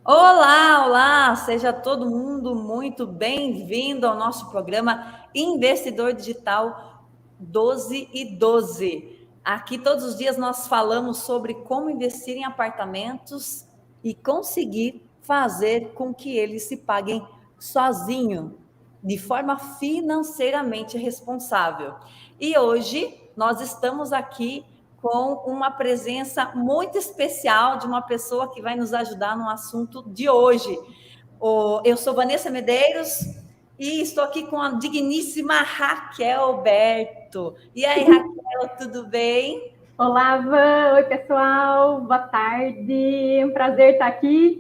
Olá, olá! Seja todo mundo muito bem-vindo ao nosso programa Investidor Digital 12 e 12. Aqui todos os dias nós falamos sobre como investir em apartamentos e conseguir fazer com que eles se paguem sozinho, de forma financeiramente responsável. E hoje nós estamos aqui com uma presença muito especial de uma pessoa que vai nos ajudar no assunto de hoje. Eu sou Vanessa Medeiros e estou aqui com a digníssima Raquel Berto. E aí, Raquel, tudo bem? Olá, Van. Oi, pessoal. Boa tarde. É um prazer estar aqui.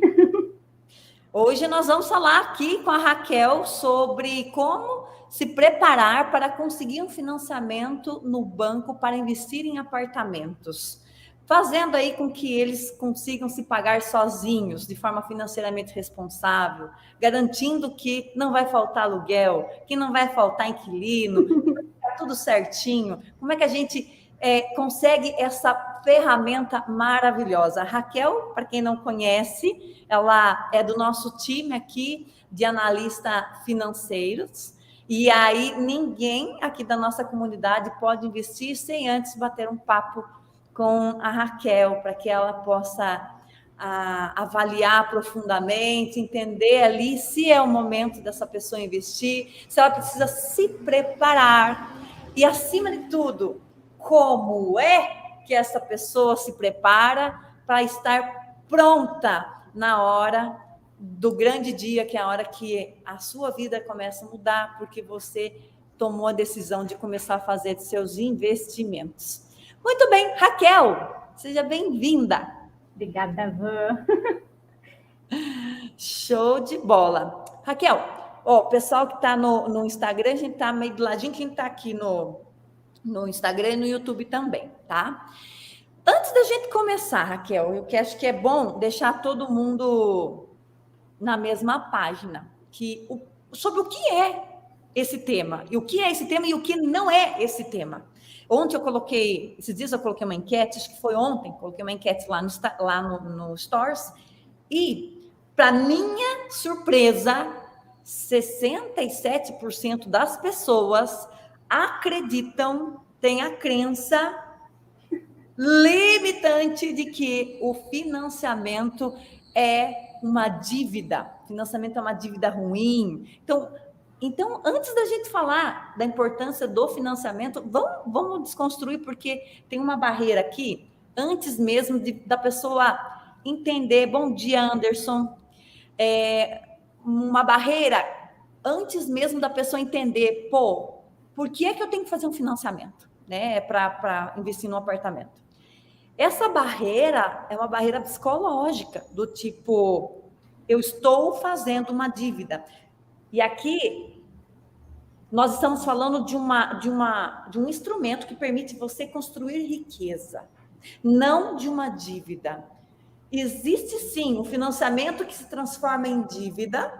Hoje nós vamos falar aqui com a Raquel sobre como se preparar para conseguir um financiamento no banco para investir em apartamentos, fazendo aí com que eles consigam se pagar sozinhos, de forma financeiramente responsável, garantindo que não vai faltar aluguel, que não vai faltar inquilino, que vai ficar tudo certinho. Como é que a gente consegue essa ferramenta maravilhosa? A Raquel, para quem não conhece, ela é do nosso time aqui de analista financeiros. E aí, ninguém aqui da nossa comunidade pode investir sem antes bater um papo com a Raquel, para que ela possa avaliar profundamente, entender ali se é o momento dessa pessoa investir, se ela precisa se preparar. E, acima de tudo, como é que essa pessoa se prepara para estar pronta na hora do grande dia, que é a hora que a sua vida começa a mudar, porque você tomou a decisão de começar a fazer seus investimentos. Muito bem, Raquel, seja bem-vinda. Obrigada, Van. Show de bola. Raquel, o pessoal que está no Instagram, a gente está meio do ladinho, quem está aqui no Instagram e no YouTube também, tá? Antes da gente começar, Raquel, eu acho que é bom deixar todo mundo na mesma página, sobre o que é esse tema, e o que é esse tema e o que não é esse tema. Ontem esses dias eu coloquei uma enquete, acho que foi ontem, coloquei uma enquete lá no Stories, e, para minha surpresa, 67% das pessoas acreditam, têm a crença limitante de que o financiamento é uma dívida. Financiamento é uma dívida ruim. Então, antes da gente falar da importância do financiamento, vamos desconstruir, porque tem uma barreira aqui, antes mesmo da pessoa entender. Bom dia, Anderson. Uma barreira antes mesmo da pessoa entender, por que é que eu tenho que fazer um financiamento, né, para investir no apartamento? Essa barreira é uma barreira psicológica, do tipo, eu estou fazendo uma dívida. E aqui nós estamos falando de um instrumento que permite você construir riqueza, não de uma dívida. Existe sim um financiamento que se transforma em dívida,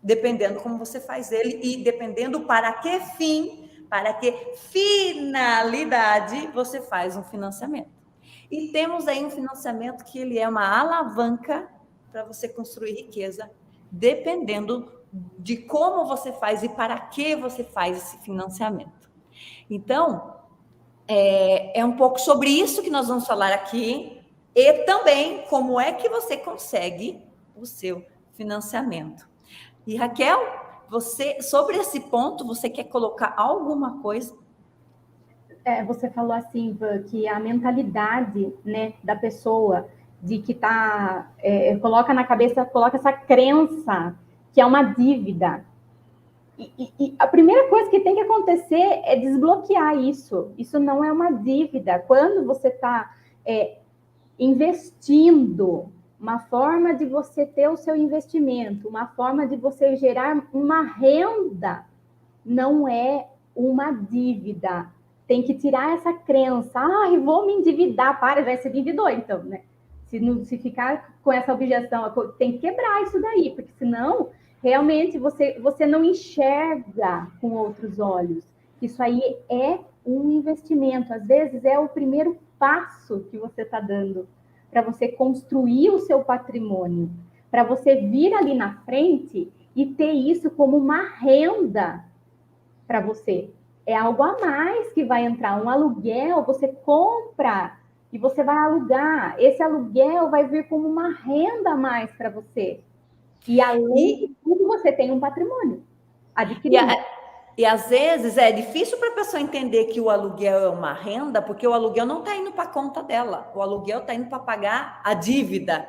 dependendo como você faz ele e dependendo para que fim, para que finalidade você faz um financiamento. E temos aí um financiamento que ele é uma alavanca para você construir riqueza, dependendo de como você faz e para que você faz esse financiamento. Então, é um pouco sobre isso que nós vamos falar aqui, e também como é que você consegue o seu financiamento. E, Raquel, sobre esse ponto, você quer colocar alguma coisa? Você falou assim, Van, que a mentalidade, né, da pessoa de que coloca na cabeça, coloca essa crença que é uma dívida. E a primeira coisa que tem que acontecer é desbloquear isso. Isso não é uma dívida. Quando você está investindo, uma forma de você ter o seu investimento, uma forma de você gerar uma renda, não é uma dívida. Tem que tirar essa crença. Eu vou me endividar. Vai ser endividor, então, né? Se ficar com essa objeção, tem que quebrar isso daí, porque senão, realmente, você não enxerga com outros olhos. Isso aí é um investimento. Às vezes, é o primeiro passo que você está dando para você construir o seu patrimônio, para você vir ali na frente e ter isso como uma renda para você. É algo a mais que vai entrar, um aluguel, você compra e você vai alugar. Esse aluguel vai vir como uma renda a mais para você. E além de tudo, você tem um patrimônio adquirido. E às vezes é difícil para a pessoa entender que o aluguel é uma renda, porque o aluguel não está indo para a conta dela, o aluguel está indo para pagar a dívida.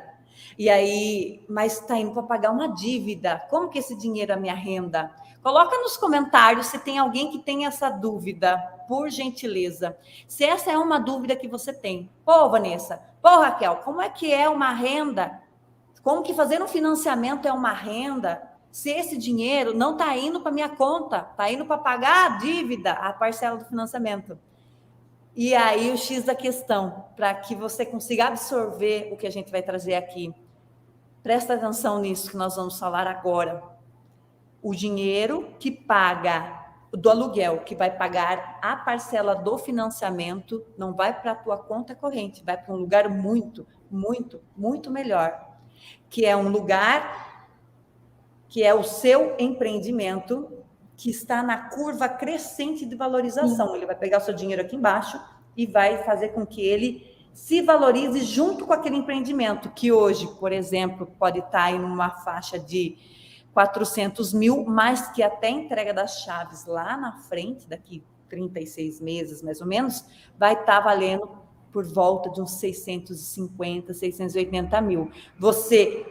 E aí, mas está indo para pagar uma dívida. Como que esse dinheiro é minha renda? Coloca nos comentários se tem alguém que tem essa dúvida, por gentileza. Se essa é uma dúvida que você tem. Pô, Vanessa, pô, Raquel, como é que é uma renda? Como que fazer um financiamento é uma renda? Se esse dinheiro não está indo para minha conta, está indo para pagar a dívida, a parcela do financiamento. E aí o X da questão, para que você consiga absorver o que a gente vai trazer aqui. Presta atenção nisso que nós vamos falar agora. O dinheiro que paga do aluguel, que vai pagar a parcela do financiamento, não vai para a tua conta corrente, vai para um lugar muito, muito, muito melhor, que é um lugar que é o seu empreendimento, que está na curva crescente de valorização. Sim. Ele vai pegar o seu dinheiro aqui embaixo e vai fazer com que ele se valorize junto com aquele empreendimento, que hoje, por exemplo, pode estar em uma faixa de 400 mil, mas que até a entrega das chaves lá na frente, daqui 36 meses, mais ou menos, vai estar valendo por volta de uns 650, 680 mil.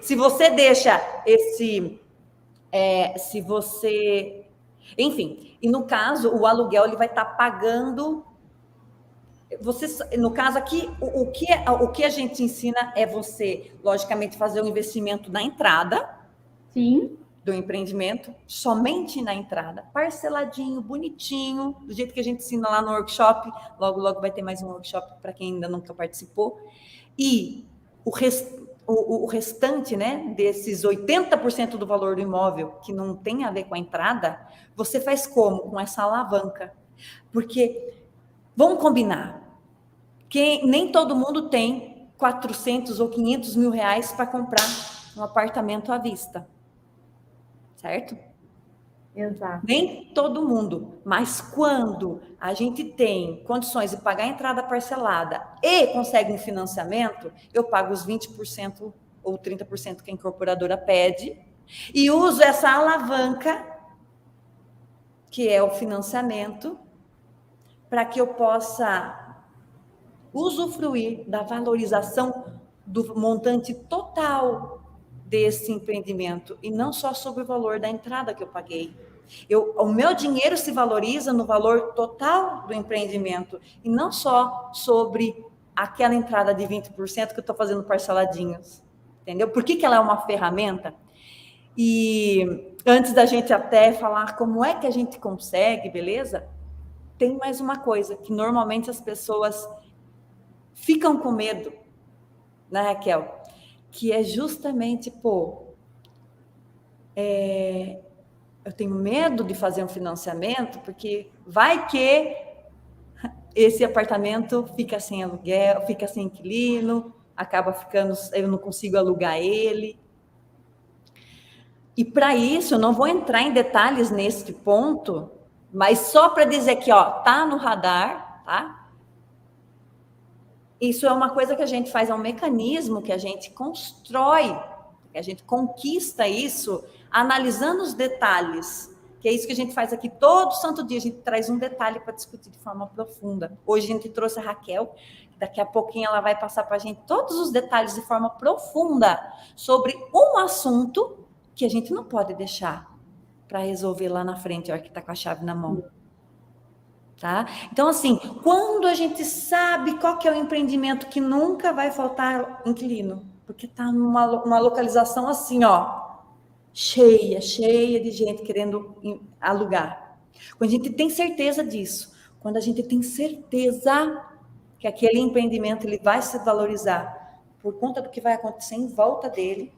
Se você deixa esse... se você... Enfim, e no caso, o aluguel ele vai estar pagando... no caso aqui, o que a gente ensina é você, logicamente, fazer um investimento na entrada. Sim. Do empreendimento, somente na entrada, parceladinho, bonitinho, do jeito que a gente ensina lá no workshop. Logo, logo vai ter mais um workshop para quem ainda nunca participou. E o restante, né, desses 80% do valor do imóvel, que não tem a ver com a entrada, você faz como? Com essa alavanca. Porque, vamos combinar, que nem todo mundo tem 400 ou 500 mil reais para comprar um apartamento à vista. Certo? Exato. Nem todo mundo, mas quando a gente tem condições de pagar a entrada parcelada e consegue um financiamento, eu pago os 20% ou 30% que a incorporadora pede e uso essa alavanca, que é o financiamento, para que eu possa usufruir da valorização do montante total desse empreendimento, e não só sobre o valor da entrada que eu paguei. O meu dinheiro se valoriza no valor total do empreendimento, e não só sobre aquela entrada de 20% que eu estou fazendo parceladinhos. Entendeu? Por que ela é uma ferramenta? E antes da gente até falar como é que a gente consegue, beleza? Tem mais uma coisa, que normalmente as pessoas ficam com medo, né, Raquel? Que é justamente, eu tenho medo de fazer um financiamento, porque vai que esse apartamento fica sem aluguel, fica sem inquilino, acaba ficando, eu não consigo alugar ele. E para isso, eu não vou entrar em detalhes nesse ponto, mas só para dizer que, tá no radar, tá? Isso é uma coisa que a gente faz, é um mecanismo que a gente constrói, que a gente conquista isso analisando os detalhes, que é isso que a gente faz aqui todo santo dia, a gente traz um detalhe para discutir de forma profunda. Hoje a gente trouxe a Raquel, daqui a pouquinho ela vai passar para a gente todos os detalhes de forma profunda sobre um assunto que a gente não pode deixar para resolver lá na frente, a hora que está com a chave na mão. Tá? Então, assim, quando a gente sabe qual que é o empreendimento que nunca vai faltar inquilino, porque está numa localização assim, cheia de gente querendo alugar. Quando a gente tem certeza disso, quando a gente tem certeza que aquele empreendimento ele vai se valorizar por conta do que vai acontecer em volta dele,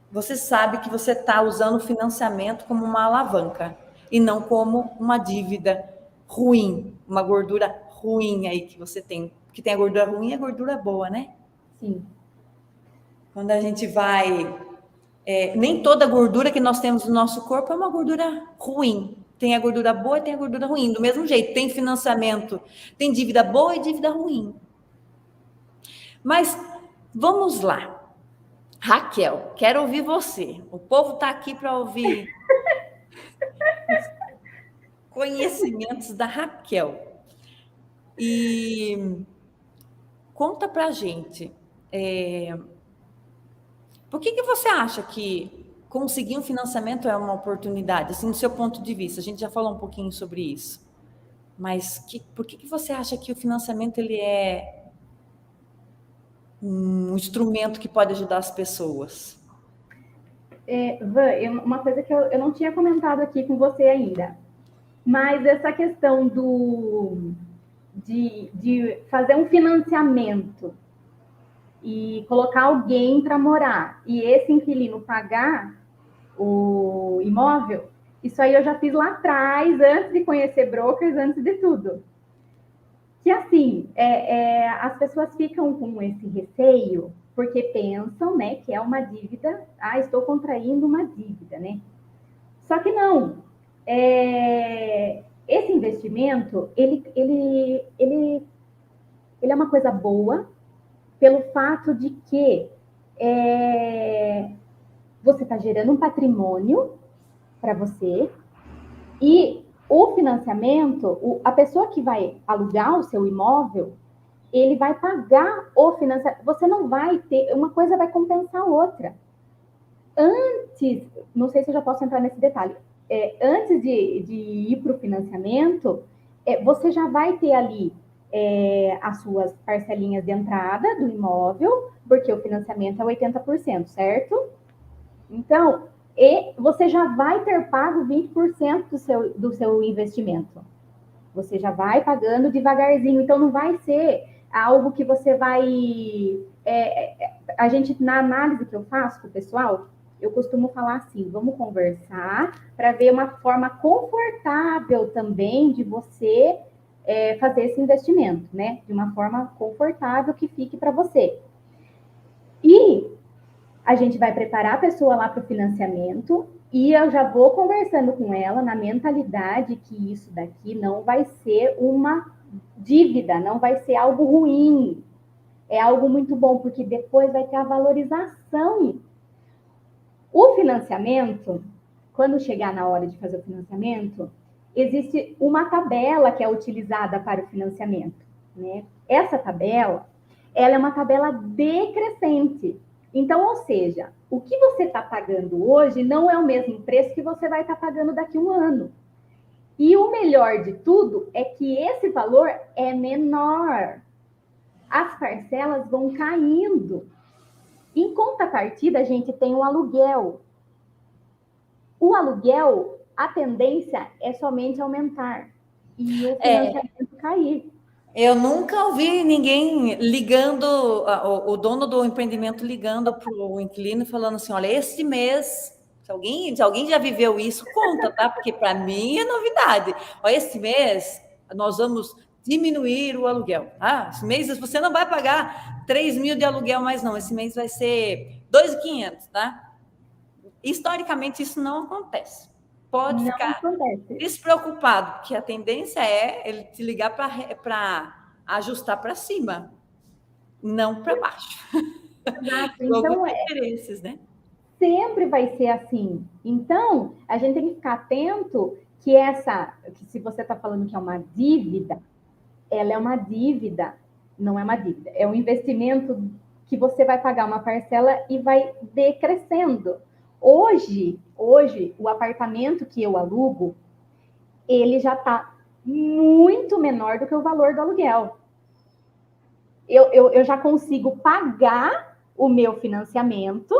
você sabe que você está usando o financiamento como uma alavanca e não como uma dívida ruim, uma gordura ruim aí que você tem Porque tem a gordura ruim e a gordura boa, né? Sim. Quando a gente vai... nem toda gordura que nós temos no nosso corpo é uma gordura ruim. Tem a gordura boa e tem a gordura ruim. Do mesmo jeito, tem financiamento, tem dívida boa e dívida ruim. Mas vamos lá. Raquel, quero ouvir você. O povo está aqui para ouvir conhecimentos da Raquel. E conta para a gente, por que você acha que conseguir um financiamento é uma oportunidade, assim, do seu ponto de vista? A gente já falou um pouquinho sobre isso. Mas por que você acha que o financiamento ele é um instrumento que pode ajudar as pessoas? Van, uma coisa que eu não tinha comentado aqui com você ainda, mas essa questão de fazer um financiamento e colocar alguém para morar e esse inquilino pagar o imóvel, isso aí eu já fiz lá atrás, antes de conhecer brokers, antes de tudo. Que assim, as pessoas ficam com esse receio porque pensam, né, que é uma dívida. Estou contraindo uma dívida, né? Só que não. Esse investimento, ele é uma coisa boa pelo fato de que você está gerando um patrimônio para você e o financiamento, a pessoa que vai alugar o seu imóvel, ele vai pagar o financiamento. Você não vai ter, uma coisa vai compensar a outra. Antes, não sei se eu já posso entrar nesse detalhe, antes de ir para o financiamento, você já vai ter ali as suas parcelinhas de entrada do imóvel, porque o financiamento é 80%, certo? Então, você já vai ter pago 20% do seu investimento. Você já vai pagando devagarzinho, então não vai ser algo que você vai... a gente, na análise que eu faço com o pessoal, eu costumo falar assim, vamos conversar para ver uma forma confortável também de você fazer esse investimento, né? De uma forma confortável que fique para você. E a gente vai preparar a pessoa lá para o financiamento e eu já vou conversando com ela na mentalidade que isso daqui não vai ser uma dívida, não vai ser algo ruim. É algo muito bom, porque depois vai ter a valorização. O financiamento, quando chegar na hora de fazer o financiamento, existe uma tabela que é utilizada para o financiamento, né? Essa tabela, ela é uma tabela decrescente. Então, ou seja, o que você está pagando hoje não é o mesmo preço que você vai estar pagando daqui a um ano. E o melhor de tudo é que esse valor é menor. As parcelas vão caindo. Em contrapartida, a gente tem o aluguel. O aluguel, a tendência é somente aumentar e o financiamento cair. Eu nunca ouvi ninguém ligando, o dono do empreendimento ligando para o inquilino falando assim, olha, esse mês, se alguém já viveu isso, conta, tá? Porque para mim é novidade. Olha, esse mês nós vamos diminuir o aluguel. Esse mês você não vai pagar 3 mil de aluguel mais não, esse mês vai ser 2.500, tá? Historicamente isso não acontece. Pode ficar despreocupado, porque a tendência é ele te ligar para ajustar para cima, não para baixo. Exato. Então, interesses, né? Sempre vai ser assim. Então, a gente tem que ficar atento que se você está falando que é uma dívida, ela é uma dívida, não é uma dívida, é um investimento que você vai pagar uma parcela e vai decrescendo. Hoje, o apartamento que eu alugo, ele já está muito menor do que o valor do aluguel. Eu já consigo pagar o meu financiamento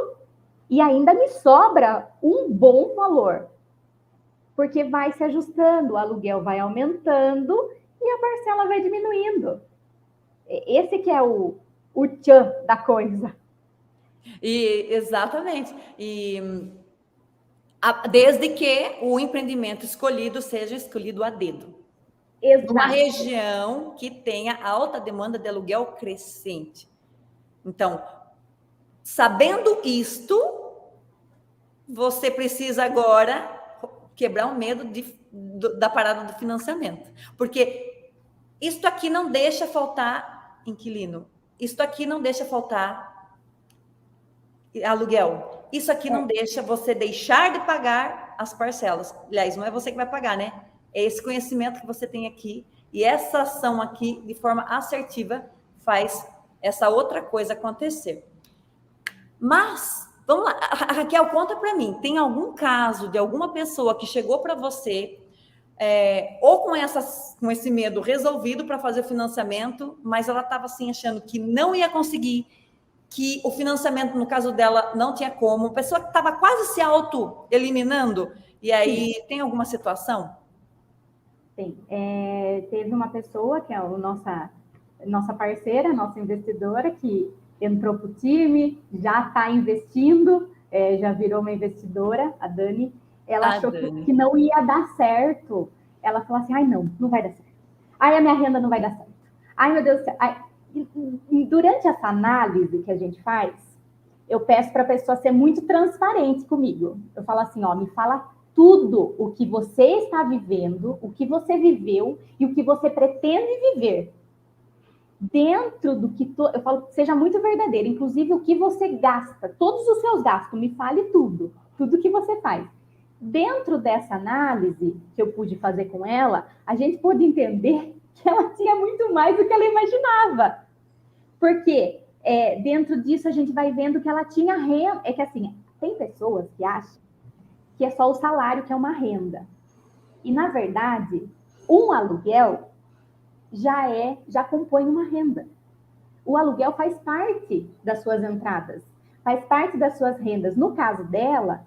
e ainda me sobra um bom valor, porque vai se ajustando, o aluguel vai aumentando e a parcela vai diminuindo. Esse que é o tchan da coisa. Exatamente. Desde que o empreendimento escolhido seja escolhido a dedo. numa região que tenha alta demanda de aluguel crescente. Então, sabendo isto, você precisa agora quebrar o medo da parada do financiamento. Porque isto aqui não deixa faltar inquilino. Isto aqui não deixa faltar aluguel. Isso aqui não deixa você deixar de pagar as parcelas. Aliás, não é você que vai pagar, né? É esse conhecimento que você tem aqui. E essa ação aqui, de forma assertiva, faz essa outra coisa acontecer. Mas, vamos lá, Raquel, conta para mim, tem algum caso de alguma pessoa que chegou para você ou com esse medo resolvido para fazer o financiamento, mas ela estava assim achando que não ia conseguir, que o financiamento, no caso dela, não tinha como, pessoa que estava quase se auto-eliminando, e aí tem alguma situação? Sim, teve uma pessoa que é a nossa parceira, nossa investidora, que entrou para o time, já está investindo, já virou uma investidora, a Dani. Ela achou que não ia dar certo. Ela falou assim, ai, não vai dar certo. Ai, a minha renda não vai dar certo. Ai, meu Deus do céu. Ai. Durante essa análise que a gente faz, eu peço para a pessoa ser muito transparente comigo. Eu falo assim, me fala tudo o que você está vivendo, o que você viveu e o que você pretende viver. Dentro do que... eu falo que seja muito verdadeiro, inclusive o que você gasta, todos os seus gastos, me fale tudo que você faz. Dentro dessa análise que eu pude fazer com ela, a gente pôde entender que ela tinha muito mais do que ela imaginava. Porque dentro disso a gente vai vendo que ela tinha renda. É que assim, tem pessoas que acham que é só o salário que é uma renda. E, na verdade, um aluguel já compõe uma renda. O aluguel faz parte das suas entradas, faz parte das suas rendas. No caso dela...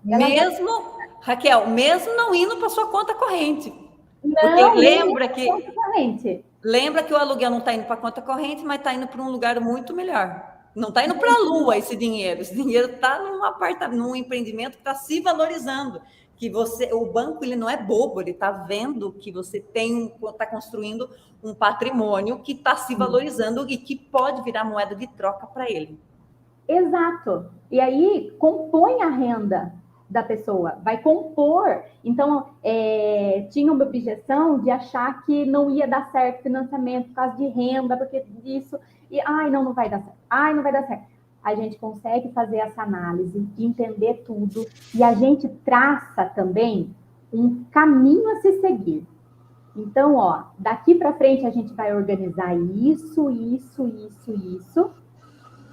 Raquel, mesmo não indo para sua conta corrente. Não, lembra que o aluguel não está indo para a conta corrente, mas está indo para um lugar muito melhor. Não está indo para a lua esse dinheiro. Esse dinheiro está num empreendimento que está se valorizando. Que o banco ele não é bobo, ele está vendo que você está construindo um patrimônio que está se valorizando e que pode virar moeda de troca para ele. Exato. E aí compõe a renda da pessoa, vai compor. Então, tinha uma objeção de achar que não ia dar certo financiamento por causa de renda, porque disso, e não vai dar certo, não vai dar certo. A gente consegue fazer essa análise, entender tudo, e a gente traça também um caminho a se seguir. Então, daqui para frente a gente vai organizar isso,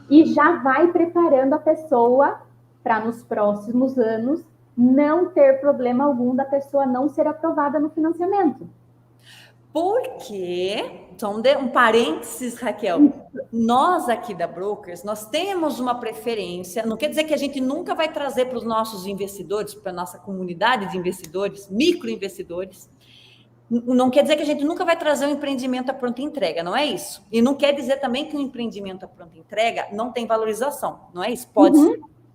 e já vai preparando a pessoa para nos próximos anos não ter problema algum da pessoa não ser aprovada no financiamento. Porque, só um parênteses, Raquel, nós aqui da Brokers, nós temos uma preferência, não quer dizer que a gente nunca vai trazer para os nossos investidores, para a nossa comunidade de investidores, microinvestidores, não quer dizer que a gente nunca vai trazer um empreendimento à pronta entrega, não é isso. E não quer dizer também que um empreendimento à pronta entrega não tem valorização, não é isso. Pode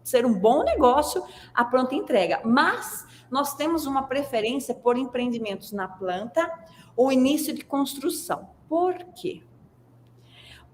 ser um bom negócio à pronta entrega, mas nós temos uma preferência por empreendimentos na planta ou início de construção. Por quê?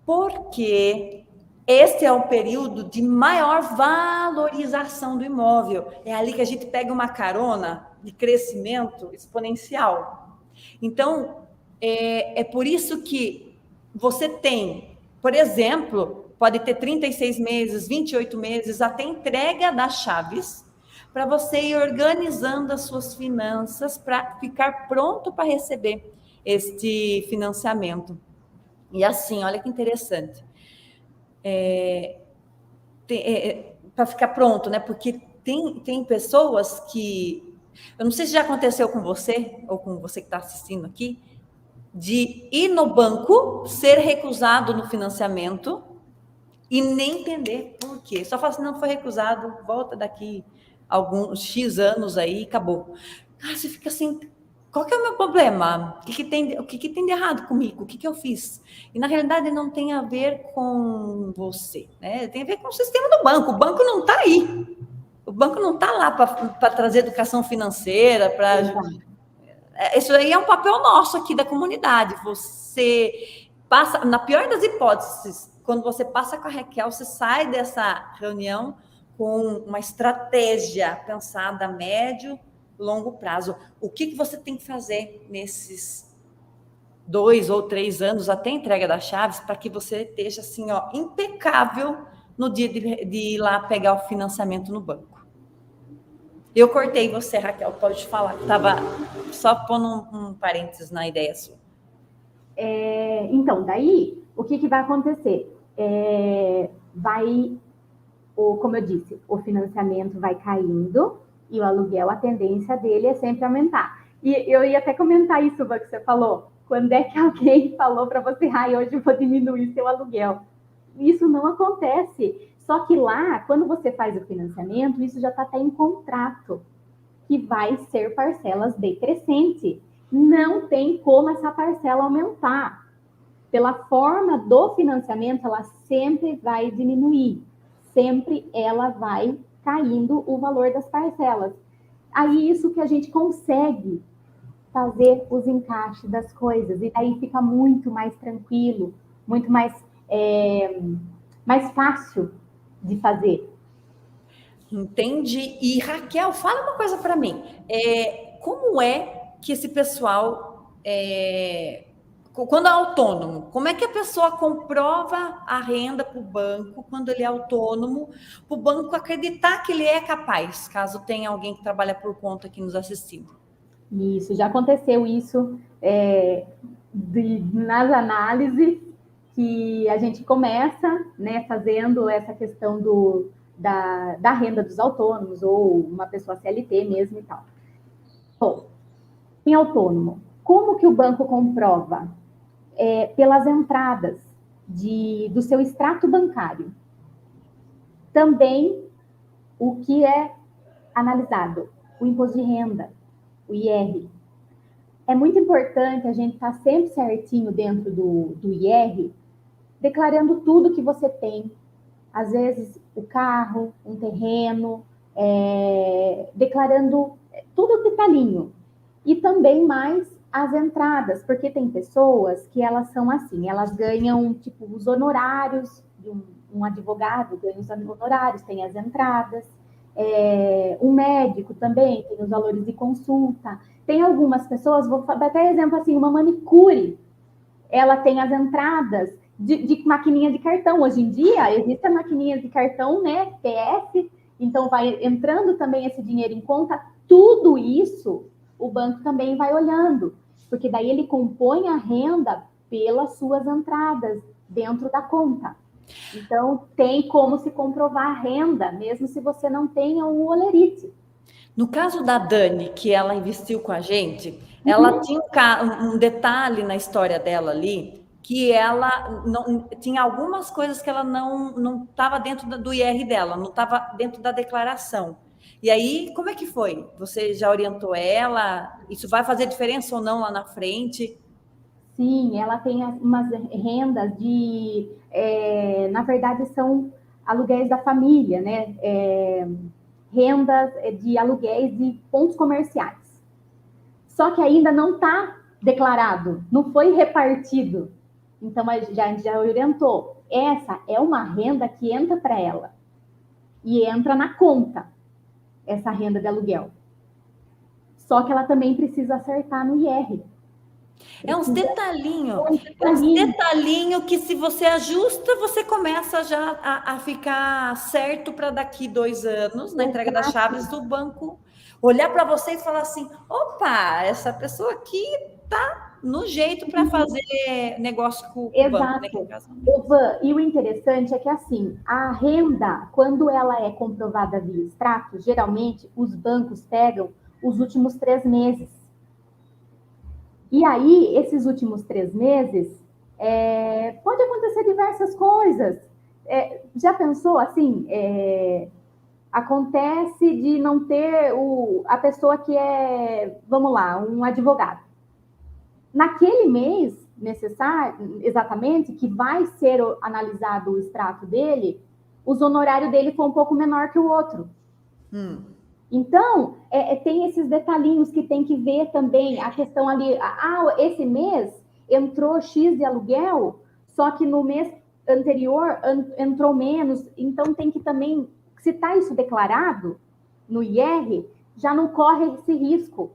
Porque este é o período de maior valorização do imóvel. É ali que a gente pega uma carona de crescimento exponencial. Então, é por isso que você tem, por exemplo, pode ter 36 meses, 28 meses, até entrega das chaves, para você ir organizando as suas finanças para ficar pronto para receber este financiamento. E assim, olha que interessante. Para ficar pronto, né? Porque tem pessoas que... Eu não sei se já aconteceu com você, ou com você que está assistindo aqui, de ir no banco, ser recusado no financiamento e nem entender por quê. Só fala assim, não foi recusado, volta daqui alguns X anos aí e acabou. Você fica assim, qual que é o meu problema? O que tem de errado comigo? O que eu fiz? E, na realidade, não tem a ver com você, né? Tem a ver com o sistema do banco. O banco não está aí. O banco não está lá para trazer educação financeira, Isso aí é um papel nosso aqui da comunidade. Você passa, na pior das hipóteses, quando você passa com a Raquel, você sai dessa reunião com uma estratégia pensada a médio, longo prazo. O que você tem que fazer nesses 2 ou 3 anos até a entrega das chaves para que você esteja assim, ó, impecável no dia de ir lá pegar o financiamento no banco. Eu cortei você, Raquel, pode falar, que estava só pondo um parênteses na ideia sua. Então, daí, o que vai acontecer? Como eu disse, o financiamento vai caindo e o aluguel, a tendência dele é sempre aumentar. E eu ia até comentar isso, que você falou. Quando é que alguém falou para você, hoje eu vou diminuir seu aluguel? Isso não acontece. Só que lá, quando você faz o financiamento, isso já está até em contrato, que vai ser parcelas decrescente. Não tem como essa parcela aumentar. Pela forma do financiamento, ela sempre vai diminuir. Sempre ela vai caindo o valor das parcelas. Aí isso que a gente consegue fazer os encaixes das coisas. E aí fica muito mais tranquilo, muito mais fácil de fazer. Entendi. E Raquel, fala uma coisa para mim. Como é que esse pessoal, quando é autônomo, como é que a pessoa comprova a renda para o banco quando ele é autônomo, para o banco acreditar que ele é capaz, caso tenha alguém que trabalha por conta aqui nos assistindo? Isso, já aconteceu isso nas análises que a gente começa, né, fazendo essa questão da renda dos autônomos, ou uma pessoa CLT mesmo e tal. Bom, em autônomo, como que o banco comprova? Pelas entradas do seu extrato bancário. Também o que é analisado? O imposto de renda, o IR. É muito importante a gente estar sempre certinho dentro do IR, declarando tudo que você tem. Às vezes, o carro, um terreno, declarando tudo detalhinho. E também mais as entradas, porque tem pessoas que elas são assim, elas ganham, tipo, os honorários de um advogado, ganha os honorários, tem as entradas. Um médico também tem os valores de consulta. Tem algumas pessoas, vou dar até exemplo assim, uma manicure, ela tem as entradas de maquininha de cartão. Hoje em dia, existe a maquininha de cartão, né, PF, então vai entrando também esse dinheiro em conta. Tudo isso, o banco também vai olhando, porque daí ele compõe a renda pelas suas entradas dentro da conta. Então, tem como se comprovar a renda, mesmo se você não tenha o holerite. No caso da Dani, que ela investiu com a gente, ela tinha um detalhe na história dela ali, que ela não tinha algumas coisas que ela não estava dentro do IR dela, não estava dentro da declaração. E aí, como é que foi? Você já orientou ela? Isso vai fazer diferença ou não lá na frente? Sim, ela tem umas rendas na verdade, são aluguéis da família, né? Rendas de aluguéis de pontos comerciais. Só que ainda não está declarado, não foi repartido. Então, a gente já orientou. Essa é uma renda que entra para ela. E entra na conta, essa renda de aluguel. Só que ela também precisa acertar no IR. É uns detalhinhos que se você ajusta, você começa já a ficar certo para daqui 2 anos, na entrega das chaves do banco, olhar para você e falar assim, opa, essa pessoa aqui tá no jeito para fazer negócio com o banco. E o interessante é que, assim, a renda, quando ela é comprovada via extrato, geralmente os bancos pegam os últimos 3 meses. E aí, esses últimos 3 meses, pode acontecer diversas coisas. Já pensou, assim, acontece de não ter a pessoa que é, vamos lá, um advogado. Naquele mês necessário, exatamente, que vai ser analisado o extrato dele, os honorários dele foi um pouco menor que o outro. Então, tem esses detalhinhos que tem que ver também, a questão ali, esse mês entrou X de aluguel, só que no mês anterior entrou menos, então tem que também, se está isso declarado no IR, já não corre esse risco.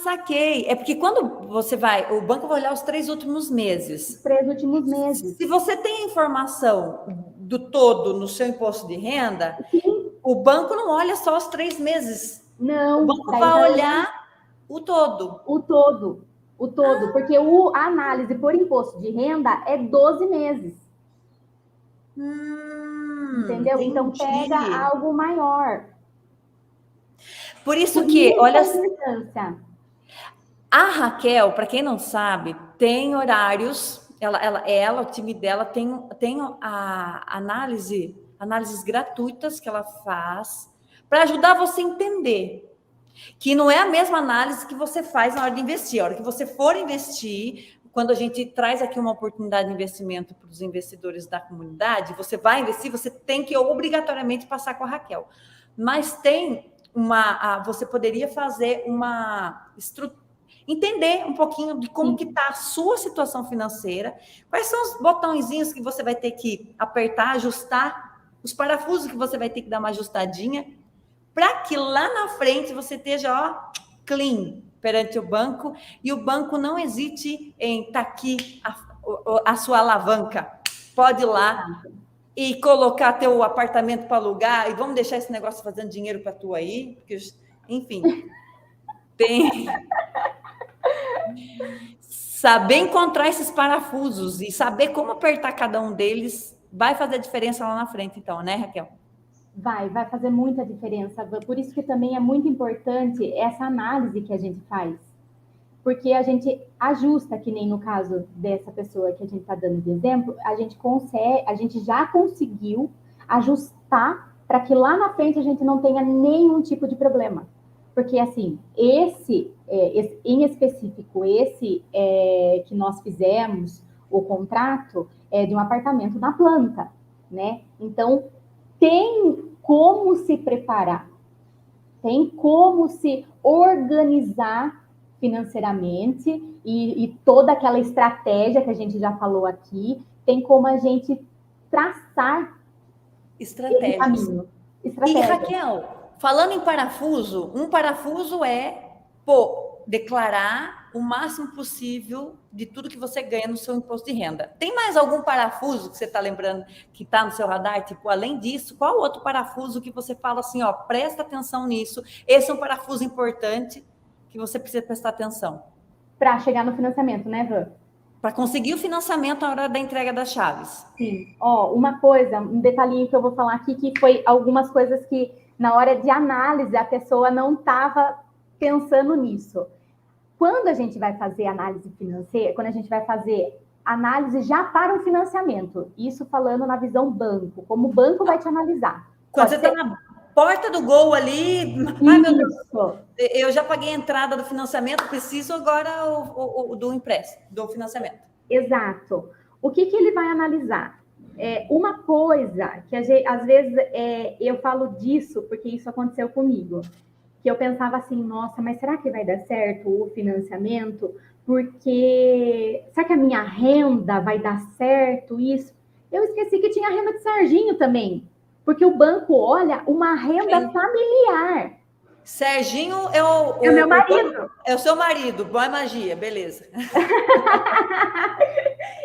Saquei. É porque quando você vai, o banco vai olhar os 3 últimos meses. Os 3 últimos meses. Se você tem a informação do todo no seu imposto de renda, sim, o banco não olha só os 3 meses. Não. O banco vai olhar o todo. O todo. Porque a análise por imposto de renda é 12 meses. Entendeu? Entendi. Então, pega algo maior. Por isso que, olha, a Raquel, para quem não sabe, tem horários, ela, o time dela tem a análises gratuitas que ela faz para ajudar você a entender que não é a mesma análise que você faz na hora de investir. A hora que você for investir, quando a gente traz aqui uma oportunidade de investimento para os investidores da comunidade, você vai investir, você tem que obrigatoriamente passar com a Raquel. Mas tem você poderia fazer uma estrutura, entender um pouquinho de como que está a sua situação financeira, quais são os botõezinhos que você vai ter que apertar, ajustar, os parafusos que você vai ter que dar uma ajustadinha, para que lá na frente você esteja clean perante o banco, e o banco não hesite em estar aqui a sua alavanca. Pode ir lá e colocar teu apartamento para alugar, e vamos deixar esse negócio fazendo dinheiro para tu aí, porque, enfim, tem... Saber encontrar esses parafusos e saber como apertar cada um deles vai fazer a diferença lá na frente, então, né, Raquel? Vai fazer muita diferença. Por isso que também é muito importante essa análise que a gente faz. Porque a gente ajusta, que nem no caso dessa pessoa que a gente está dando de exemplo, a gente já conseguiu ajustar para que lá na frente a gente não tenha nenhum tipo de problema. Porque, assim, esse em específico, que nós fizemos, o contrato, é de um apartamento na planta, né? Então, tem como se preparar, tem como se organizar financeiramente e toda aquela estratégia que a gente já falou aqui, tem como a gente traçar esse caminho. E, Raquel, falando em parafuso, um parafuso declarar o máximo possível de tudo que você ganha no seu imposto de renda. Tem mais algum parafuso que você está lembrando que está no seu radar? Tipo, além disso, qual outro parafuso que você fala assim, presta atenção nisso, esse é um parafuso importante que você precisa prestar atenção? Para chegar no financiamento, né, Van? Para conseguir o financiamento na hora da entrega das chaves. Sim. Uma coisa, um detalhinho que eu vou falar aqui, que foi algumas coisas que, na hora de análise, a pessoa não estava pensando nisso. Quando a gente vai fazer análise financeira, quando a gente vai fazer análise já para um financiamento, isso falando na visão banco, como o banco vai te analisar. Quando você está na porta do gol ali, ai meu Deus, eu já paguei a entrada do financiamento, preciso agora do empréstimo, do financiamento. Exato. O que ele vai analisar? Uma coisa que às vezes eu falo disso, porque isso aconteceu comigo, que eu pensava assim, nossa, mas será que vai dar certo o financiamento? Porque será que a minha renda vai dar certo isso? Eu esqueci que tinha renda de Serginho também, porque o banco olha uma renda familiar. Serginho é o meu marido. É o seu marido, boa magia, beleza.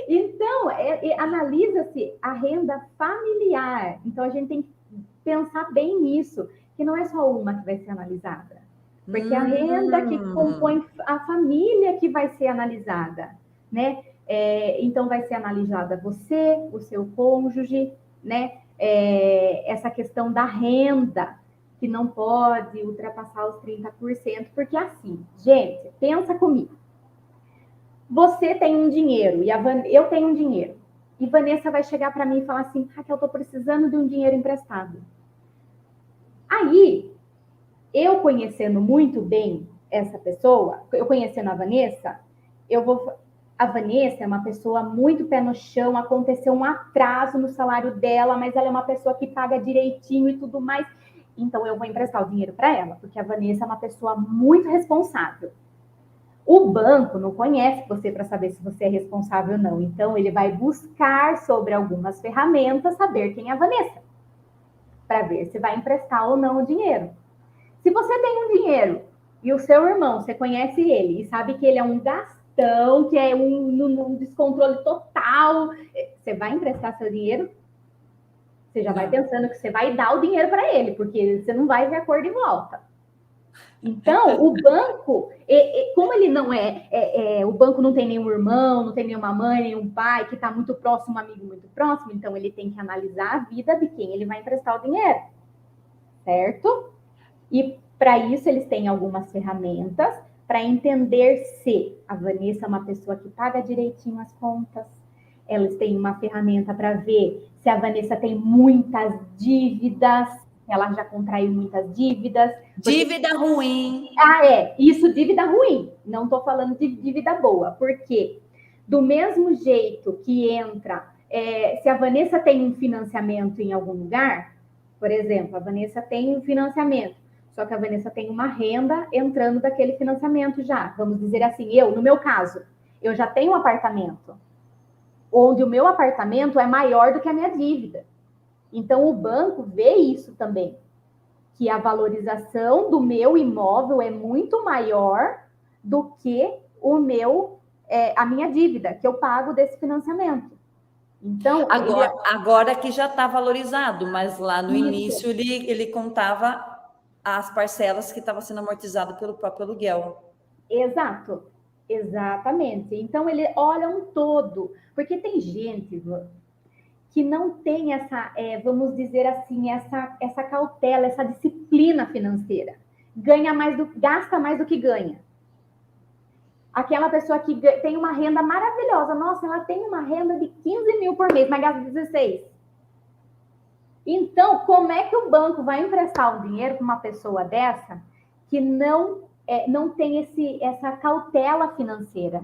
Então, analisa-se a renda familiar. Então, a gente tem que pensar bem nisso, que não é só uma que vai ser analisada. Porque a renda que compõe a família que vai ser analisada, né? Então, vai ser analisada você, o seu cônjuge, né? Essa questão da renda, que não pode ultrapassar os 30%, porque assim, gente, pensa comigo. Você tem um dinheiro, eu tenho um dinheiro, e Vanessa vai chegar para mim e falar assim, Raquel, eu estou precisando de um dinheiro emprestado. Aí, eu conhecendo muito bem essa pessoa, eu conhecendo a Vanessa, a Vanessa é uma pessoa muito pé no chão, aconteceu um atraso no salário dela, mas ela é uma pessoa que paga direitinho e tudo mais. então eu vou emprestar o dinheiro para ela, porque a Vanessa é uma pessoa muito responsável. O banco não conhece você para saber se você é responsável ou não, então ele vai buscar sobre algumas ferramentas saber quem é a Vanessa, para ver se vai emprestar ou não o dinheiro. Se você tem um dinheiro e o seu irmão, você conhece ele e sabe que ele é um gastão, que é um descontrole total, você vai emprestar seu dinheiro? Você já vai pensando que você vai dar o dinheiro para ele, porque você não vai ver a cor de volta. Então, o banco, como ele não o banco não tem nenhum irmão, não tem nenhuma mãe, nenhum pai que está muito próximo, um amigo muito próximo, então ele tem que analisar a vida de quem ele vai emprestar o dinheiro, certo? E para isso eles têm algumas ferramentas para entender se a Vanessa é uma pessoa que paga direitinho as contas. Eles têm uma ferramenta para ver se a Vanessa tem muitas dívidas, ela já contraiu muitas dívidas. Dívida ruim. Isso, dívida ruim. Não estou falando de dívida boa, porque do mesmo jeito que entra, se a Vanessa tem um financiamento em algum lugar, por exemplo, a Vanessa tem um financiamento, só que a Vanessa tem uma renda entrando daquele financiamento já. Vamos dizer assim, no meu caso, eu já tenho um apartamento, onde o meu apartamento é maior do que a minha dívida. Então, o banco vê isso também, que a valorização do meu imóvel é muito maior do que a minha dívida, que eu pago desse financiamento. Então, agora que já está valorizado, mas lá no isso. início ele contava as parcelas que estavam sendo amortizadas pelo próprio aluguel. Exato, exatamente. Então, ele olha um todo, porque tem gente que não tem essa, vamos dizer assim, essa cautela, essa disciplina financeira. Gasta mais do que ganha. Aquela pessoa que tem uma renda maravilhosa, nossa, ela tem uma renda de 15 mil por mês, mas gasta 16. Então, como é que o banco vai emprestar o dinheiro para uma pessoa dessa que não tem essa cautela financeira,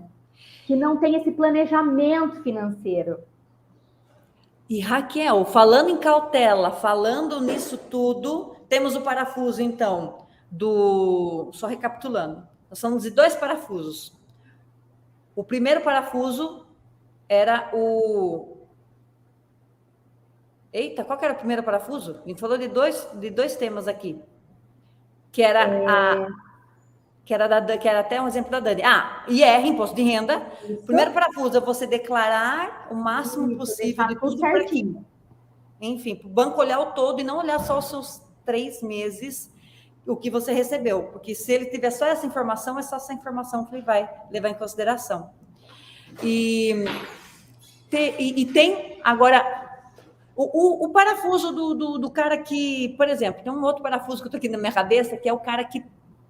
que não tem esse planejamento financeiro? E Raquel, falando em cautela, falando nisso tudo, temos o parafuso, então, só recapitulando, nós somos de 2 parafusos. O primeiro parafuso era Eita, qual que era o primeiro parafuso? A gente falou de dois temas aqui. Que era que era até um exemplo da Dani. IR, imposto de renda. Isso. Primeiro parafuso é você declarar o máximo possível de tudo para que, enfim, para o banco olhar o todo e não olhar só os seus 3 meses, o que você recebeu. Porque se ele tiver só essa informação, é só essa informação que ele vai levar em consideração. E tem agora o parafuso do cara que, por exemplo, tem um outro parafuso que eu estou aqui na minha cabeça, que é o cara que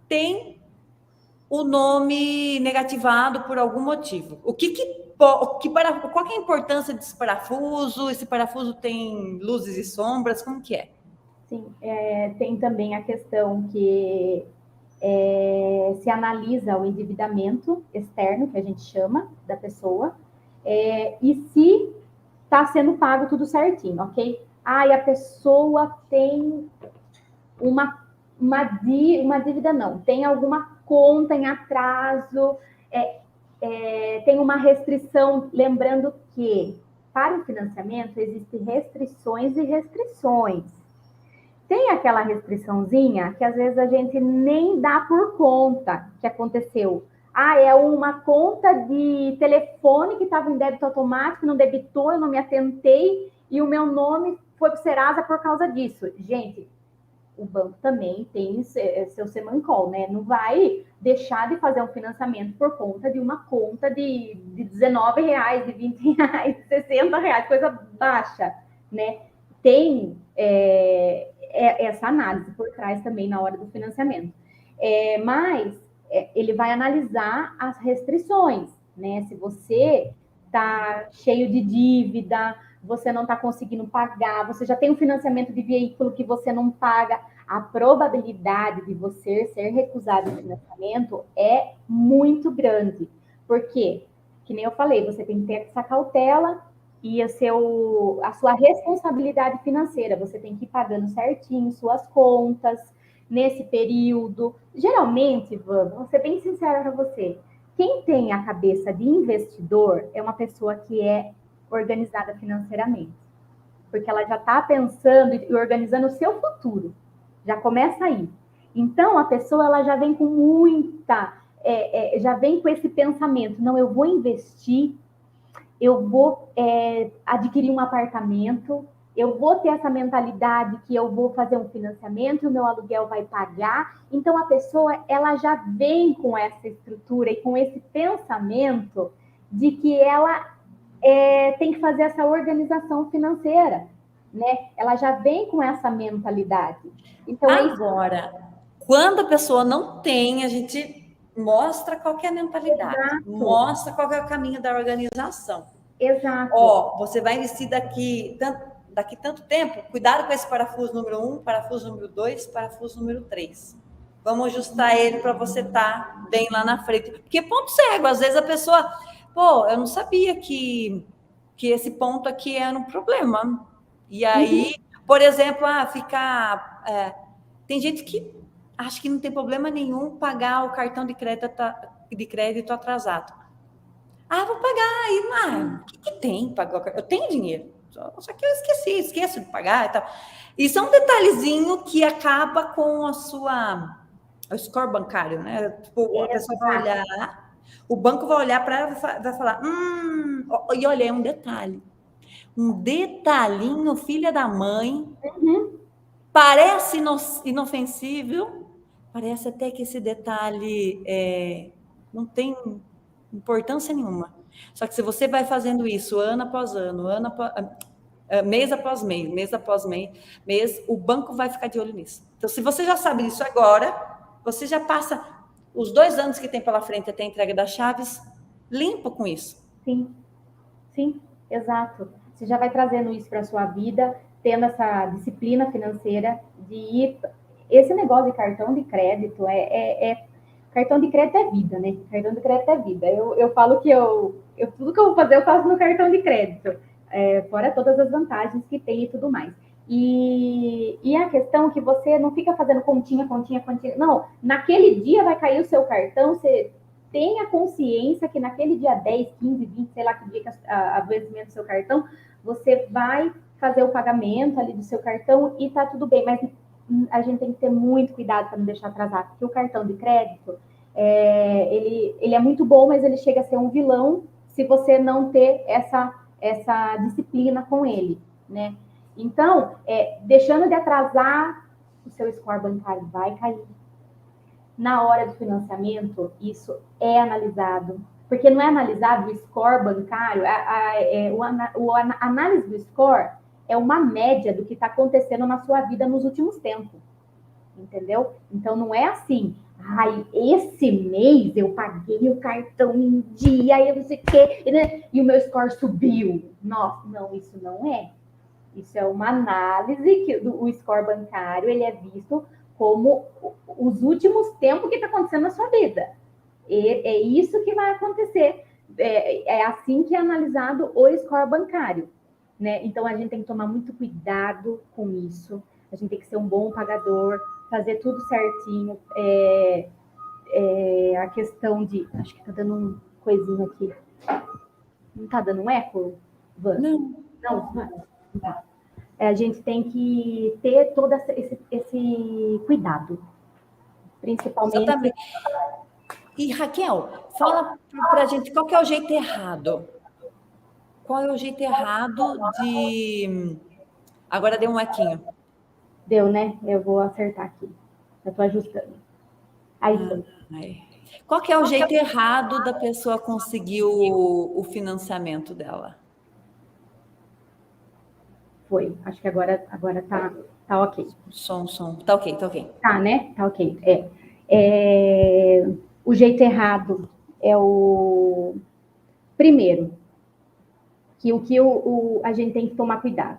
tem o nome negativado por algum motivo. Qual que é a importância desse parafuso? Esse parafuso tem luzes e sombras? Como que é? Sim, tem também a questão que se analisa o endividamento externo, que a gente chama, da pessoa, e se está sendo pago tudo certinho, ok? A pessoa tem uma dívida, não, tem alguma conta em atraso, tem uma restrição, lembrando que para o financiamento existem restrições e restrições. Tem aquela restriçãozinha que às vezes a gente nem dá por conta que aconteceu. É uma conta de telefone que estava em débito automático, não debitou, eu não me atentei e o meu nome foi para o Serasa por causa disso. Gente, o banco também tem seu semancol, né? Não vai deixar de fazer um financiamento por conta de uma conta de R$19, de R$20, de R$60, coisa baixa, né? Tem essa análise por trás também na hora do financiamento. Mas ele vai analisar as restrições, né? Se você está cheio de dívida, você não está conseguindo pagar, você já tem um financiamento de veículo que você não paga, a probabilidade de você ser recusado de financiamento é muito grande. Por quê? Que nem eu falei, você tem que ter essa cautela e a sua responsabilidade financeira. Você tem que ir pagando certinho suas contas nesse período. Geralmente, vou ser bem sincera para você, quem tem a cabeça de investidor é uma pessoa que é organizada financeiramente, porque ela já está pensando e organizando o seu futuro. Já começa aí. Então, a pessoa ela já vem com já vem com esse pensamento, não, eu vou investir, eu vou adquirir um apartamento, eu vou ter essa mentalidade que eu vou fazer um financiamento e o meu aluguel vai pagar. Então, a pessoa ela já vem com essa estrutura e com esse pensamento de que ela tem que fazer essa organização financeira, né? Ela já vem com essa mentalidade. Então, agora, quando a pessoa não tem, a gente mostra qual é a mentalidade, Exato. mostra qual é o caminho da organização. Exato. Você vai investir daqui tanto tempo, cuidado com esse parafuso número 1, parafuso número 2, parafuso número 3. Vamos ajustar ele para você estar bem lá na frente. Porque ponto cego, às vezes a pessoa, eu não sabia que esse ponto aqui era um problema. E aí, por exemplo, tem gente que acha que não tem problema nenhum pagar o cartão de crédito atrasado. Vou pagar. Aí, o que tem pagar? Eu tenho dinheiro, só que eu esqueço de pagar e tal. Isso é um detalhezinho que acaba com o score bancário, né? Tipo, a pessoa vai olhar, o banco vai olhar para ela e vai falar, e olha, é um detalhe. Um detalhinho, filha da mãe, parece inofensível, parece até que esse detalhe não tem importância nenhuma. Só que se você vai fazendo isso ano após ano, mês após mês, o banco vai ficar de olho nisso. Então, se você já sabe disso agora, você já passa os 2 anos que tem pela frente até a entrega das chaves limpo com isso. Sim, exato. Você já vai trazendo isso para a sua vida, tendo essa disciplina financeira de ir. Esse negócio de cartão de crédito cartão de crédito é vida, né? Cartão de crédito é vida. Eu falo que tudo que eu vou fazer, eu faço no cartão de crédito. Fora todas as vantagens que tem e tudo mais. E a questão que você não fica fazendo continha. Não, naquele dia vai cair o seu cartão, você tenha consciência que naquele dia 10, 15, 20, sei lá que dia que a vencimento do seu cartão, você vai fazer o pagamento ali do seu cartão e tá tudo bem, mas a gente tem que ter muito cuidado para não deixar atrasar, porque o cartão de crédito, ele é muito bom, mas ele chega a ser um vilão se você não ter essa disciplina com ele, né? Então, deixando de atrasar, o seu score bancário vai cair. Na hora do financiamento, isso é analisado, porque não é analisado o score bancário, a análise do score é uma média do que está acontecendo na sua vida nos últimos tempos, entendeu? Então, não é assim, esse mês eu paguei o cartão em dia, eu não sei o quê, e o meu score subiu. Nossa, não, isso não é. Isso é uma análise que o score bancário, ele é visto como os últimos tempos que está acontecendo na sua vida. É isso que vai acontecer. É assim que é analisado o score bancário, né? Então, a gente tem que tomar muito cuidado com isso. A gente tem que ser um bom pagador, fazer tudo certinho. A questão de... Acho que está dando um coisinho aqui. Não está dando um eco, Van? Não tá. A gente tem que ter todo esse cuidado, principalmente. Exatamente. E Raquel, fala para a gente qual que é o jeito errado. Qual é o jeito errado de... Agora deu um equinho. Deu, né? Eu vou acertar aqui. Eu estou ajustando. Aí foi. Qual que é o jeito errado da pessoa conseguir o financiamento dela? Foi. Acho que agora tá ok. Som. Tá ok. Tá, né? Tá ok. O jeito errado é o primeiro, que a gente tem que tomar cuidado.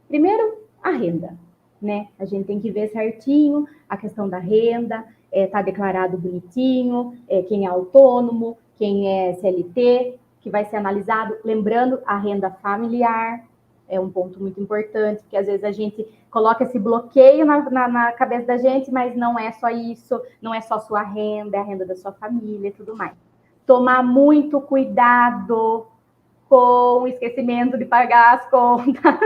Primeiro, a renda, né? A gente tem que ver certinho a questão da renda, tá declarado bonitinho, quem é autônomo, quem é CLT, que vai ser analisado. Lembrando, a renda familiar é um ponto muito importante, porque às vezes a gente coloca esse bloqueio na cabeça da gente, mas não é só isso, não é só sua renda, é a renda da sua família e tudo mais. Tomar muito cuidado com o esquecimento de pagar as contas.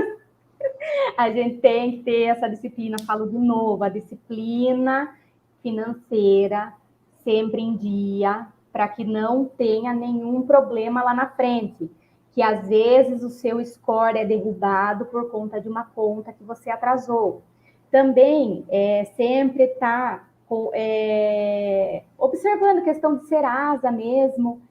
A gente tem que ter essa disciplina, falo de novo, a disciplina financeira sempre em dia, para que não tenha nenhum problema lá na frente. Que às vezes o seu score é derrubado por conta de uma conta que você atrasou. Também sempre está observando a questão de Serasa mesmo.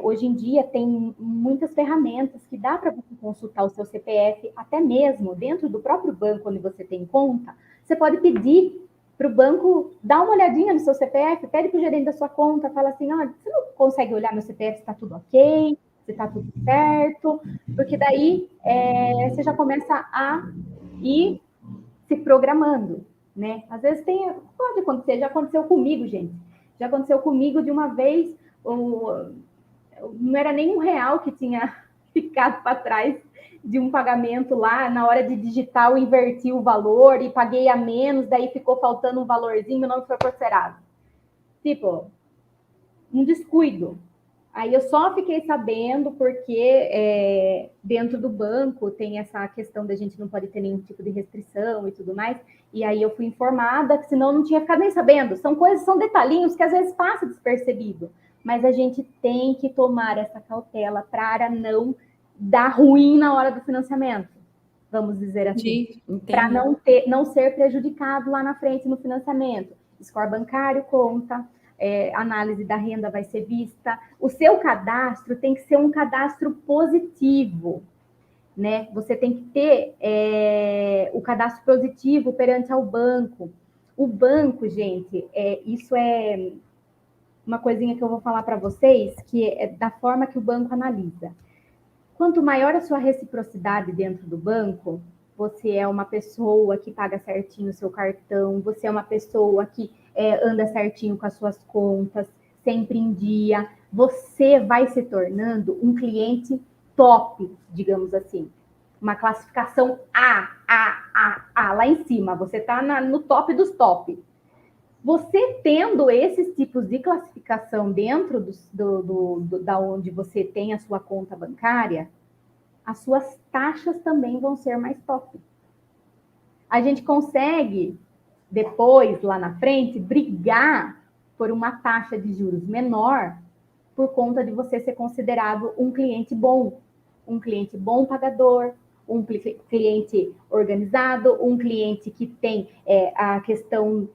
Hoje em dia tem muitas ferramentas que dá para você consultar o seu CPF, até mesmo dentro do próprio banco onde você tem conta. Você pode pedir para o banco dar uma olhadinha no seu CPF, pede para o gerente da sua conta, fala assim, você não consegue olhar meu CPF se está tudo ok, se está tudo certo, porque daí você já começa a ir se programando, né? Às vezes pode acontecer, já aconteceu comigo, gente. Já aconteceu comigo de uma vez, não era nem R$1 que tinha ficado para trás de um pagamento lá, na hora de digitar eu inverti o valor e paguei a menos, daí ficou faltando um valorzinho, meu nome foi considerado. Tipo, um descuido. Aí eu só fiquei sabendo porque dentro do banco tem essa questão da gente não pode ter nenhum tipo de restrição e tudo mais, e aí eu fui informada, que senão eu não tinha ficado nem sabendo. São coisas, são detalhinhos que às vezes passa despercebido, mas a gente tem que tomar essa cautela para não dar ruim na hora do financiamento, vamos dizer assim, para não ser prejudicado lá na frente no financiamento. Score bancário conta, análise da renda vai ser vista. O seu cadastro tem que ser um cadastro positivo, né? Você tem que ter o cadastro positivo perante ao banco. O banco, gente, isso é uma coisinha que eu vou falar para vocês, que é da forma que o banco analisa. Quanto maior a sua reciprocidade dentro do banco, você é uma pessoa que paga certinho o seu cartão, você é uma pessoa que anda certinho com as suas contas, sempre em dia, você vai se tornando um cliente top, digamos assim. Uma classificação A, lá em cima, você está no top dos top. Você tendo esses tipos de classificação dentro da onde você tem a sua conta bancária, as suas taxas também vão ser mais top. A gente consegue, depois, lá na frente, brigar por uma taxa de juros menor por conta de você ser considerado um cliente bom pagador, um cliente organizado, um cliente que tem a questão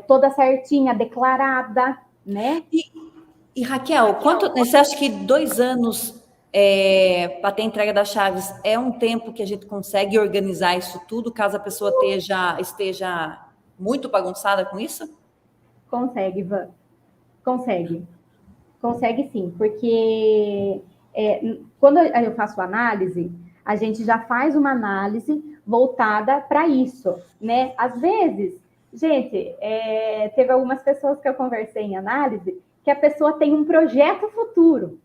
toda certinha, declarada, né? E Raquel, você acha que 2 anos para ter entrega das chaves é um tempo que a gente consegue organizar isso tudo, caso a pessoa esteja muito bagunçada com isso? Consegue, Ivan. Consegue. Consegue sim, porque quando eu faço análise, a gente já faz uma análise voltada para isso, né? Às vezes, gente, teve algumas pessoas que eu conversei em análise que a pessoa tem um projeto futuro.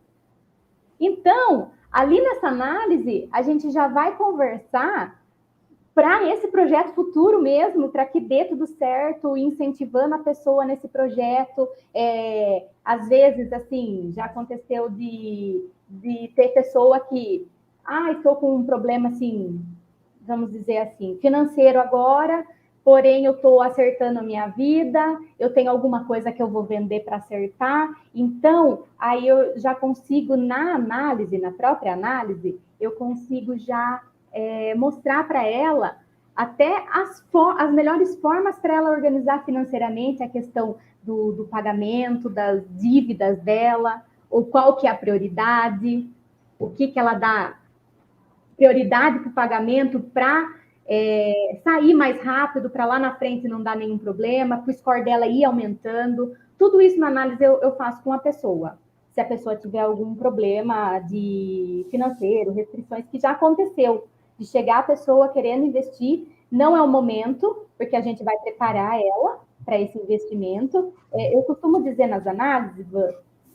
Então, ali nessa análise, a gente já vai conversar para esse projeto futuro mesmo, para que dê tudo certo, incentivando a pessoa nesse projeto. Às vezes, assim, já aconteceu de ter pessoa que, estou com um problema, assim, vamos dizer assim, financeiro agora, porém eu estou acertando a minha vida, eu tenho alguma coisa que eu vou vender para acertar, então, aí eu já consigo, na própria análise, eu consigo já mostrar para ela até as melhores formas para ela organizar financeiramente a questão do pagamento, das dívidas dela, ou qual que é a prioridade, o que ela dá prioridade para o pagamento para sair mais rápido, para lá na frente não dar nenhum problema, para o score dela ir aumentando. Tudo isso na análise eu faço com a pessoa. Se a pessoa tiver algum problema de financeiro, restrições, que já aconteceu, de chegar a pessoa querendo investir, não é o momento, porque a gente vai preparar ela para esse investimento. Eu costumo dizer nas análises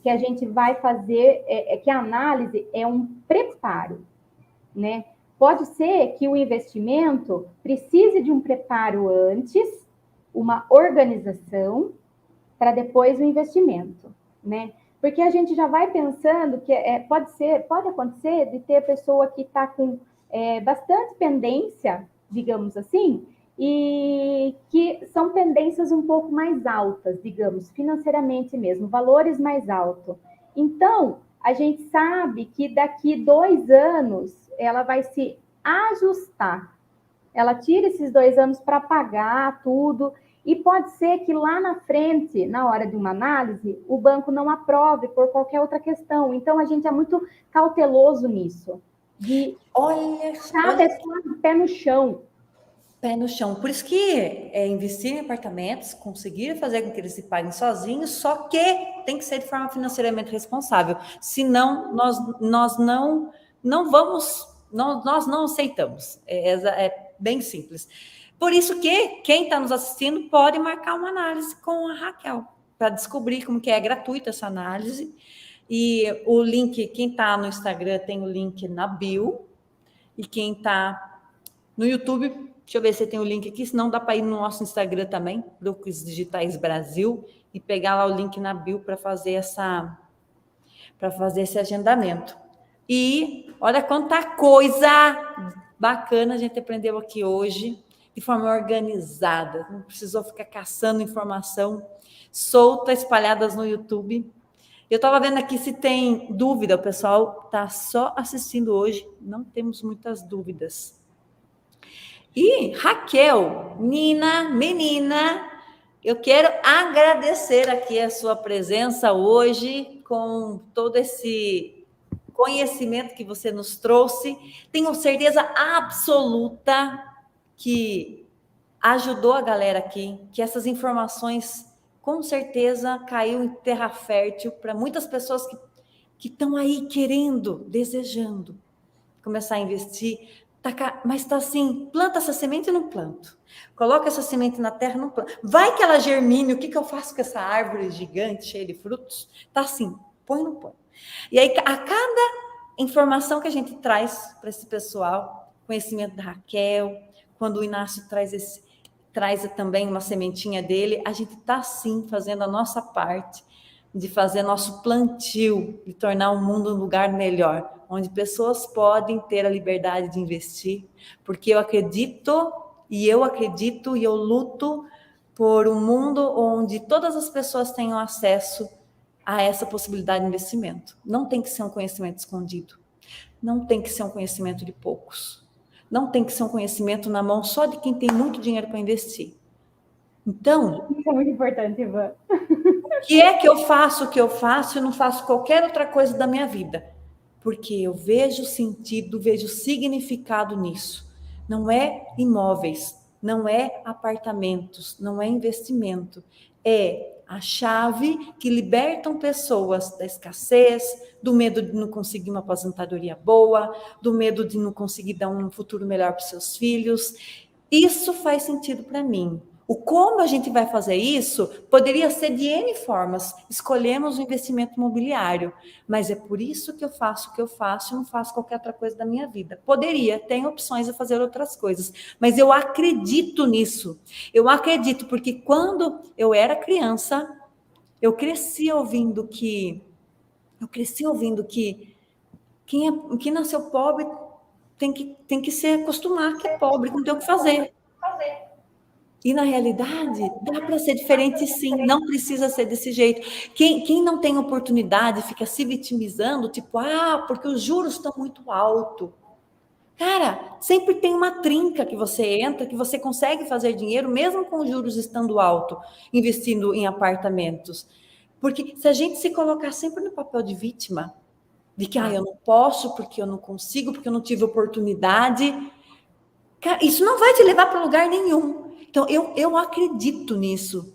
que a gente vai fazer, que a análise é um preparo, né? Pode ser que o investimento precise de um preparo antes, uma organização, para depois o investimento, né? Porque a gente já vai pensando que pode acontecer de ter pessoa que está com bastante pendência, digamos assim, e que são pendências um pouco mais altas, digamos, financeiramente mesmo, valores mais altos. Então, a gente sabe que daqui 2 anos ela vai se ajustar. Ela tira esses 2 anos para pagar tudo, e pode ser que lá na frente, na hora de uma análise, o banco não aprove por qualquer outra questão. Então, a gente é muito cauteloso nisso, de deixar a pessoa de pé no chão. Pé no chão. Por isso que investir em apartamentos, conseguir fazer com que eles se paguem sozinhos, só que tem que ser de forma financeiramente responsável. Senão, nós não vamos, nós não aceitamos. É bem simples. Por isso que quem está nos assistindo pode marcar uma análise com a Raquel, para descobrir como que é gratuita essa análise. E o link, quem está no Instagram tem o link na bio, e quem está no YouTube, deixa eu ver se tem o link aqui, senão dá para ir no nosso Instagram também, Brokers Digitais Brasil, e pegar lá o link na bio para fazer esse agendamento. E olha quanta coisa bacana a gente aprendeu aqui hoje, de forma organizada. Não precisou ficar caçando informação solta, espalhadas no YouTube. Eu estava vendo aqui se tem dúvida, o pessoal está só assistindo hoje, não temos muitas dúvidas. E Raquel, Nina, menina, eu quero agradecer aqui a sua presença hoje, com todo esse conhecimento que você nos trouxe. Tenho certeza absoluta que ajudou a galera aqui, que essas informações com certeza caiu em terra fértil para muitas pessoas que estão aí querendo, desejando começar a investir, mas está assim, planta essa semente e não planto. Coloca essa semente na terra e não planto. Vai que ela germine, o que eu faço com essa árvore gigante, cheia de frutos? Está assim, põe ou não põe. E aí, a cada informação que a gente traz para esse pessoal, conhecimento da Raquel, quando o Inácio traz também uma sementinha dele, a gente está sim fazendo a nossa parte de fazer nosso plantio, de tornar o mundo um lugar melhor, onde pessoas podem ter a liberdade de investir, porque eu acredito e eu luto por um mundo onde todas as pessoas tenham acesso a essa possibilidade de investimento. Não tem que ser um conhecimento escondido, não tem que ser um conhecimento de poucos. Não tem que ser um conhecimento na mão só de quem tem muito dinheiro para investir. Então... Isso é muito importante, Ivan. O que é que eu faço o que eu faço e não faço qualquer outra coisa da minha vida? Porque eu vejo sentido, vejo significado nisso. Não é imóveis, não é apartamentos, não é investimento. É a chave que libertam pessoas da escassez, do medo de não conseguir uma aposentadoria boa, do medo de não conseguir dar um futuro melhor para os seus filhos. Isso faz sentido para mim. O como a gente vai fazer isso poderia ser de N formas. Escolhemos o investimento imobiliário, mas é por isso que eu faço o que eu faço e não faço qualquer outra coisa da minha vida. Poderia, tem opções de fazer outras coisas, mas eu acredito nisso. Eu acredito porque quando eu era criança, eu cresci ouvindo que quem nasceu pobre tem que se acostumar que é pobre, que não tem o que fazer. E, na realidade, dá para ser diferente sim, não precisa ser desse jeito. Quem não tem oportunidade fica se vitimizando, tipo, porque os juros estão muito altos. Cara, sempre tem uma trinca que você entra, que você consegue fazer dinheiro, mesmo com os juros estando alto, investindo em apartamentos. Porque se a gente se colocar sempre no papel de vítima, de que eu não posso, porque eu não consigo, porque eu não tive oportunidade, cara, isso não vai te levar para lugar nenhum. Então, eu acredito nisso.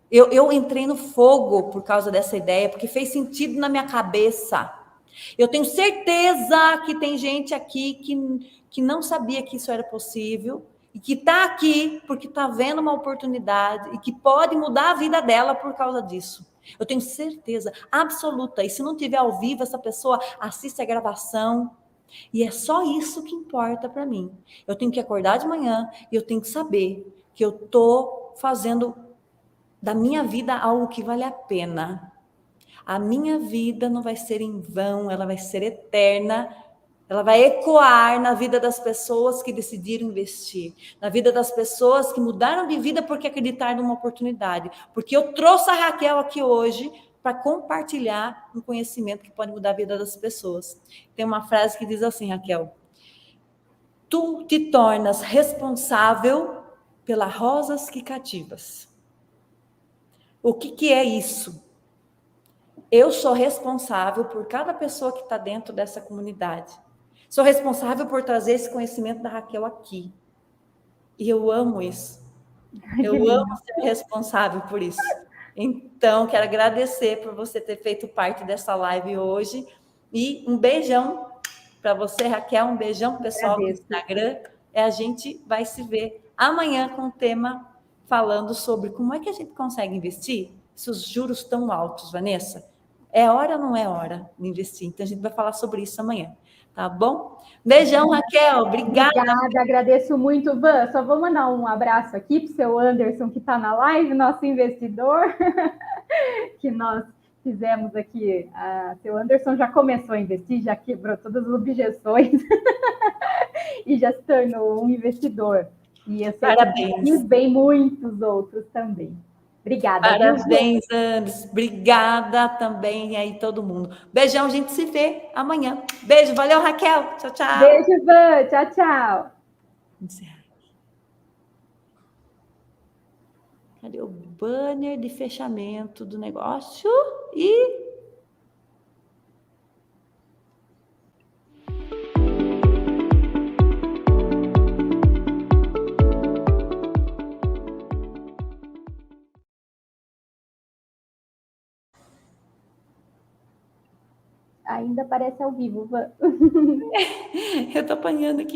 Eu entrei no fogo por causa dessa ideia, porque fez sentido na minha cabeça. Eu tenho certeza que tem gente aqui que não sabia que isso era possível e que está aqui porque está vendo uma oportunidade e que pode mudar a vida dela por causa disso. Eu tenho certeza absoluta. E se não tiver ao vivo, essa pessoa assiste a gravação. E é só isso que importa para mim. Eu tenho que acordar de manhã e eu tenho que saber que eu estou fazendo da minha vida algo que vale a pena. A minha vida não vai ser em vão, ela vai ser eterna. Ela vai ecoar na vida das pessoas que decidiram investir, na vida das pessoas que mudaram de vida porque acreditaram numa oportunidade. Porque eu trouxe a Raquel aqui hoje para compartilhar um conhecimento que pode mudar a vida das pessoas. Tem uma frase que diz assim, Raquel: tu te tornas responsável pelas rosas que cativas. O que é isso? Eu sou responsável por cada pessoa que está dentro dessa comunidade. Sou responsável por trazer esse conhecimento da Raquel aqui. E eu amo isso. Eu amo ser responsável por isso. Então, quero agradecer por você ter feito parte dessa live hoje. E um beijão para você, Raquel. Um beijão pessoal do Instagram. E a gente vai se ver amanhã com o tema falando sobre como é que a gente consegue investir se os juros estão altos, Vanessa. É hora ou não é hora de investir? Então, a gente vai falar sobre isso amanhã. Tá bom? Beijão, Raquel. Obrigada. Obrigada, agradeço muito, Van. Só vou mandar um abraço aqui para o seu Anderson, que está na live, nosso investidor, que nós fizemos aqui. Seu Anderson já começou a investir, já quebrou todas as objeções e já se tornou um investidor. E eu sei Parabéns. que bem muitos outros também. Obrigada. Parabéns, Anderson. Obrigada também aí todo mundo. Beijão, a gente se vê amanhã. Beijo, valeu, Raquel. Tchau, tchau. Beijo, Van. Tchau, tchau. Cadê o banner de fechamento do negócio? E ainda aparece ao vivo, Van. Eu tô apanhando aqui.